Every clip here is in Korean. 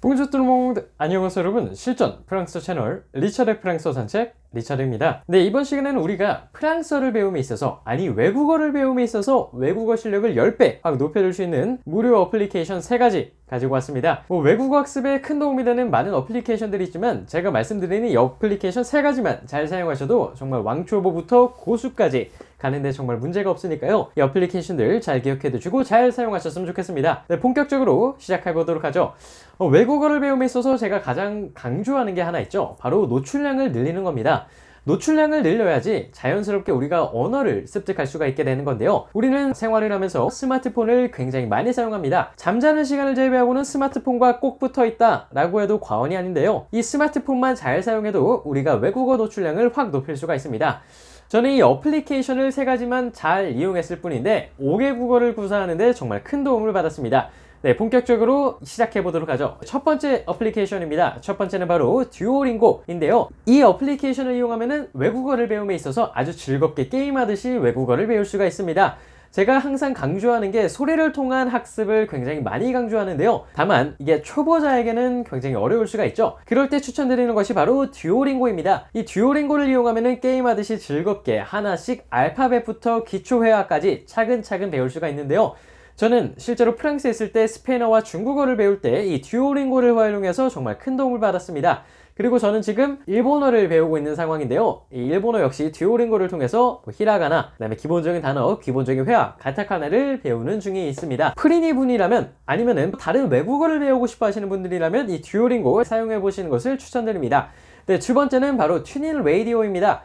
봉주 뚜루몽드 안녕하세요 여러분. 실전 프랑스어 채널 리처드 프랑스어 산책 리처드입니다. 네, 이번 시간에는 우리가 프랑스어를 배움에 있어서 외국어를 배움에 있어서 외국어 실력을 10배 높여줄 수 있는 무료 어플리케이션 3가지 가지고 왔습니다. 외국어 학습에 큰 도움이 되는 많은 어플리케이션들이 있지만 제가 말씀드리는 이 어플리케이션 3가지만 잘 사용하셔도 정말 왕초보부터 고수까지 가는데 정말 문제가 없으니까요. 이 어플리케이션들 잘 기억해 두시고 잘 사용하셨으면 좋겠습니다. 네, 본격적으로 시작해 보도록 하죠. 외국어를 배움에 있어서 제가 가장 강조하는 게 하나 있죠. 바로 노출량을 늘리는 겁니다. 노출량을 늘려야지 자연스럽게 우리가 언어를 습득할 수가 있게 되는 건데요. 우리는 생활을 하면서 스마트폰을 굉장히 많이 사용합니다. 잠자는 시간을 제외하고는 스마트폰과 꼭 붙어 있다 라고 해도 과언이 아닌데요. 이 스마트폰만 잘 사용해도 우리가 외국어 노출량을 확 높일 수가 있습니다. 저는 이 어플리케이션을 3가지만 잘 이용했을 뿐인데 5개 국어를 구사하는데 정말 큰 도움을 받았습니다. 네, 본격적으로 시작해 보도록 하죠. 첫 번째 어플리케이션입니다. 첫 번째는 바로 듀오링고인데요. 이 어플리케이션을 이용하면은 외국어를 배움에 있어서 아주 즐겁게 게임하듯이 외국어를 배울 수가 있습니다. 제가 항상 강조하는 게 소리를 통한 학습을 굉장히 많이 강조하는데요. 다만 이게 초보자에게는 굉장히 어려울 수가 있죠. 그럴 때 추천드리는 것이 바로 듀오링고입니다. 이 듀오링고를 이용하면은 게임하듯이 즐겁게 하나씩 알파벳부터 기초회화까지 차근차근 배울 수가 있는데요. 저는 실제로 프랑스에 있을 때 스페인어와 중국어를 배울 때 이 듀오링고를 활용해서 정말 큰 도움을 받았습니다. 그리고 저는 지금 일본어를 배우고 있는 상황인데요. 이 일본어 역시 듀오링고를 통해서 히라가나, 그다음에 기본적인 단어, 기본적인 회화, 가타카나를 배우는 중에 있습니다. 프리니 분이라면 아니면은 다른 외국어를 배우고 싶어 하시는 분들이라면 이 듀오링고 사용해 보시는 것을 추천드립니다. 네, 두 번째는 바로 튜닝 레이디오입니다.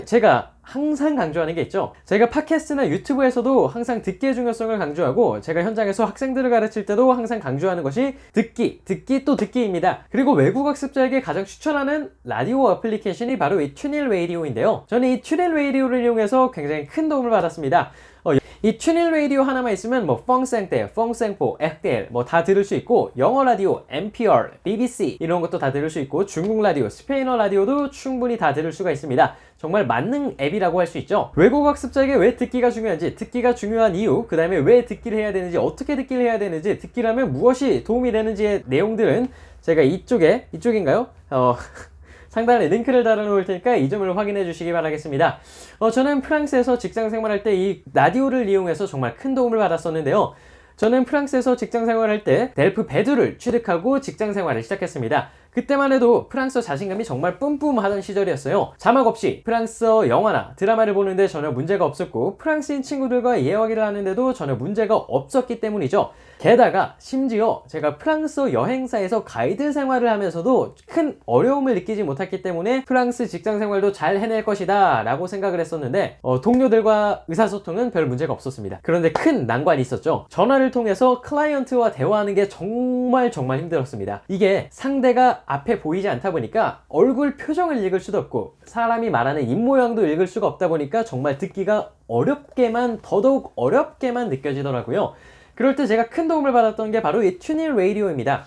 제가 항상 강조하는 게 있죠. 제가 팟캐스트나 유튜브에서도 항상 듣기의 중요성을 강조하고 제가 현장에서 학생들을 가르칠 때도 항상 강조하는 것이 듣기 또 듣기입니다. 그리고 외국 학습자에게 가장 추천하는 라디오 어플리케이션이 바로 이 튜닝 레이디오인데요. 저는 이 튜닝 레이디오를 이용해서 굉장히 큰 도움을 받았습니다. 이 튜닝 라디오 하나만 있으면 펑생떼, 펑생포, 엑델 다 들을 수 있고, 영어 라디오, NPR, BBC 이런 것도 다 들을 수 있고, 중국 라디오, 스페인어 라디오도 충분히 다 들을 수가 있습니다. 정말 만능 앱이라고 할 수 있죠. 외국 학습자에게 왜 듣기가 중요한지, 듣기가 중요한 이유, 그 다음에 왜 듣기를 해야 되는지, 어떻게 듣기를 해야 되는지, 듣기를 하면 무엇이 도움이 되는지의 내용들은 제가 이쪽인가요? 상단에 링크를 달아놓을 테니까 이 점을 확인해 주시기 바라겠습니다. 저는 프랑스에서 직장 생활할 때 이 라디오를 이용해서 정말 큰 도움을 받았었는데요. 저는 프랑스에서 직장 생활할 때 델프 배두를 취득하고 직장 생활을 시작했습니다. 그때만 해도 프랑스어 자신감이 정말 뿜뿜하던 시절이었어요. 자막 없이 프랑스어 영화나 드라마를 보는데 전혀 문제가 없었고, 프랑스인 친구들과 이야기를 하는데도 전혀 문제가 없었기 때문이죠. 게다가 심지어 제가 프랑스어 여행사에서 가이드 생활을 하면서도 큰 어려움을 느끼지 못했기 때문에 프랑스 직장 생활도 잘 해낼 것이다 라고 생각을 했었는데, 동료들과 의사소통은 별 문제가 없었습니다. 그런데 큰 난관이 있었죠. 전화를 통해서 클라이언트와 대화하는 게 정말 힘들었습니다. 이게 상대가 앞에 보이지 않다 보니까 얼굴 표정을 읽을 수도 없고, 사람이 말하는 입모양도 읽을 수가 없다 보니까 정말 듣기가 더더욱 어렵게만 느껴지더라고요. 그럴 때 제가 큰 도움을 받았던 게 바로 이 튜닝 라디오입니다.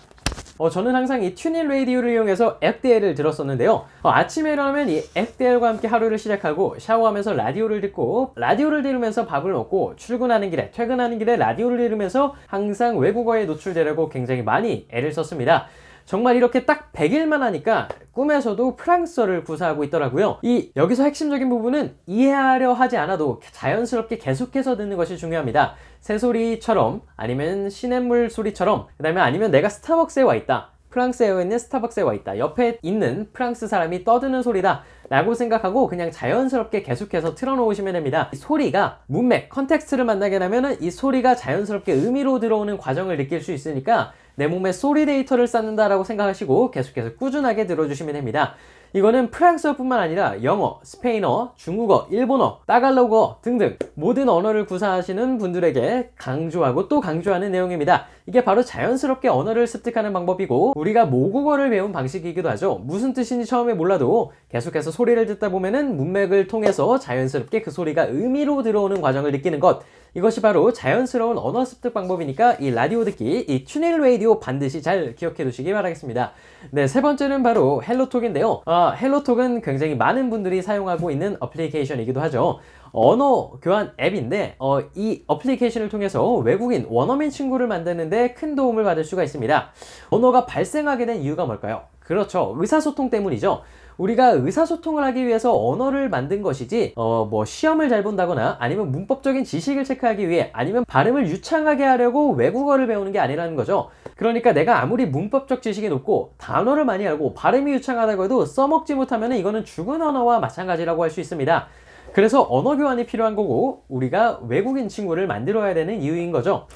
저는 항상 이 튜닝 라디오를 이용해서 엑델을 들었었는데요. 아침에 일어나면 이 엑델과 함께 하루를 시작하고, 샤워하면서 라디오를 듣고, 라디오를 들으면서 밥을 먹고, 출근하는 길에, 퇴근하는 길에 라디오를 들으면서 항상 외국어에 노출되려고 굉장히 많이 애를 썼습니다. 정말 이렇게 딱 100일만 하니까 꿈에서도 프랑스어를 구사하고 있더라고요. 여기서 핵심적인 부분은 이해하려 하지 않아도 자연스럽게 계속해서 듣는 것이 중요합니다. 새소리처럼, 아니면 시냇물 소리처럼, 그 다음에 아니면 내가 스타벅스에 와 있다, 프랑스에 있는 스타벅스에 와 있다, 옆에 있는 프랑스 사람이 떠드는 소리다 라고 생각하고 그냥 자연스럽게 계속해서 틀어놓으시면 됩니다. 이 소리가 문맥, 컨텍스트를 만나게 되면 이 소리가 자연스럽게 의미로 들어오는 과정을 느낄 수 있으니까 내 몸에 소리 데이터를 쌓는다라고 생각하시고 계속해서 꾸준하게 들어주시면 됩니다. 이거는 프랑스어뿐만 아니라 영어, 스페인어, 중국어, 일본어, 따갈로그어 등등 모든 언어를 구사하시는 분들에게 강조하고 또 강조하는 내용입니다. 이게 바로 자연스럽게 언어를 습득하는 방법이고, 우리가 모국어를 배운 방식이기도 하죠. 무슨 뜻인지 처음에 몰라도 계속해서 소리를 듣다 보면은 문맥을 통해서 자연스럽게 그 소리가 의미로 들어오는 과정을 느끼는 것, 이것이 바로 자연스러운 언어 습득 방법이니까 이 라디오 듣기, 이 튜닝 라디오 반드시 잘 기억해 두시기 바라겠습니다. 네, 세 번째는 바로 헬로톡인데요. 헬로톡은 굉장히 많은 분들이 사용하고 있는 어플리케이션이기도 하죠. 언어 교환 앱인데 이 어플리케이션을 통해서 외국인 원어민 친구를 만드는데 큰 도움을 받을 수가 있습니다. 언어가 발생하게 된 이유가 뭘까요? 그렇죠. 의사소통 때문이죠. 우리가 의사소통을 하기 위해서 언어를 만든 것이지 뭐 시험을 잘 본다거나 아니면 문법적인 지식을 체크하기 위해 아니면 발음을 유창하게 하려고 외국어를 배우는 게 아니라는 거죠. 그러니까 내가 아무리 문법적 지식이 높고 단어를 많이 알고 발음이 유창하다고 해도 써먹지 못하면 이거는 죽은 언어와 마찬가지라고 할 수 있습니다. 그래서 언어 교환이 필요한 거고 우리가 외국인 친구를 만들어야 되는 이유인 거죠.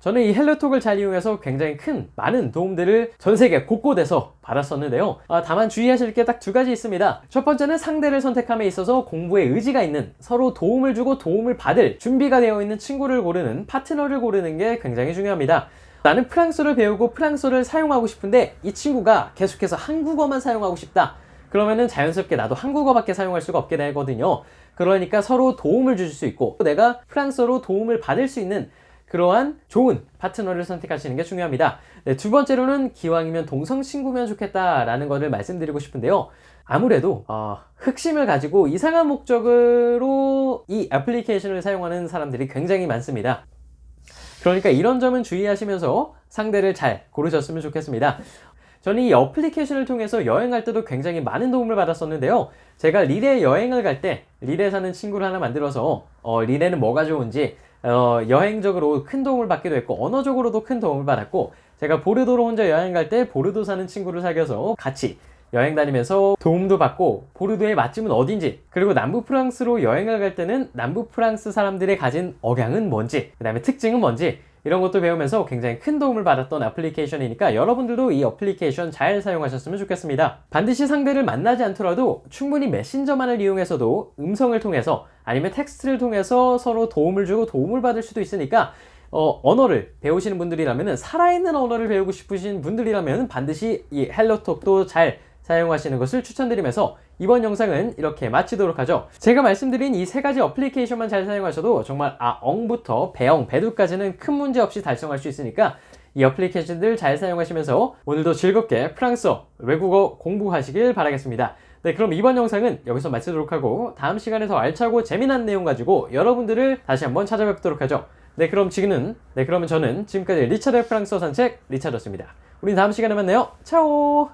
저는 이 헬로톡을 잘 이용해서 굉장히 많은 도움들을 전 세계 곳곳에서 받았었는데요. 다만 주의하실 게 딱 두 가지 있습니다. 첫 번째는 상대를 선택함에 있어서 공부에 의지가 있는, 서로 도움을 주고 도움을 받을 준비가 되어 있는 친구를 고르는, 파트너를 고르는 게 굉장히 중요합니다. 나는 프랑스어를 배우고 프랑스어를 사용하고 싶은데 이 친구가 계속해서 한국어만 사용하고 싶다. 그러면은 자연스럽게 나도 한국어밖에 사용할 수가 없게 되거든요. 그러니까 서로 도움을 줄 수 있고 내가 프랑스어로 도움을 받을 수 있는 그러한 좋은 파트너를 선택하시는 게 중요합니다. 네, 두 번째로는 기왕이면 동성 친구면 좋겠다라는 것을 말씀드리고 싶은데요. 아무래도 흑심을 가지고 이상한 목적으로 이 애플리케이션을 사용하는 사람들이 굉장히 많습니다. 그러니까 이런 점은 주의하시면서 상대를 잘 고르셨으면 좋겠습니다. 저는 이 어플리케이션을 통해서 여행할 때도 굉장히 많은 도움을 받았었는데요. 제가 리레 여행을 갈 때 리레 사는 친구를 하나 만들어서 리레는 뭐가 좋은지 여행적으로 큰 도움을 받기도 했고 언어적으로도 큰 도움을 받았고, 제가 보르도로 혼자 여행 갈 때 보르도 사는 친구를 사귀어서 같이 여행 다니면서 도움도 받고, 보르도의 맛집은 어딘지, 그리고 남부 프랑스로 여행을 갈 때는 남부 프랑스 사람들의 가진 억양은 뭔지, 그 다음에 특징은 뭔지, 이런 것도 배우면서 굉장히 큰 도움을 받았던 애플리케이션이니까 여러분들도 이 어플리케이션 잘 사용하셨으면 좋겠습니다. 반드시 상대를 만나지 않더라도 충분히 메신저만을 이용해서도 음성을 통해서 아니면 텍스트를 통해서 서로 도움을 주고 도움을 받을 수도 있으니까 언어를 배우시는 분들이라면, 살아있는 언어를 배우고 싶으신 분들이라면 반드시 이 헬로톡도 잘 사용하시는 것을 추천드리면서 이번 영상은 이렇게 마치도록 하죠. 제가 말씀드린 이 세 가지 어플리케이션만 잘 사용하셔도 정말 아엉부터 배영, 배두까지는 큰 문제 없이 달성할 수 있으니까 이 어플리케이션들 잘 사용하시면서 오늘도 즐겁게 프랑스어, 외국어 공부하시길 바라겠습니다. 네, 그럼 이번 영상은 여기서 마치도록 하고 다음 시간에 더 알차고 재미난 내용 가지고 여러분들을 다시 한번 찾아뵙도록 하죠. 그러면 저는 지금까지 리차드의 프랑스어 산책 리차드였습니다. 우린 다음 시간에 만나요. 차오!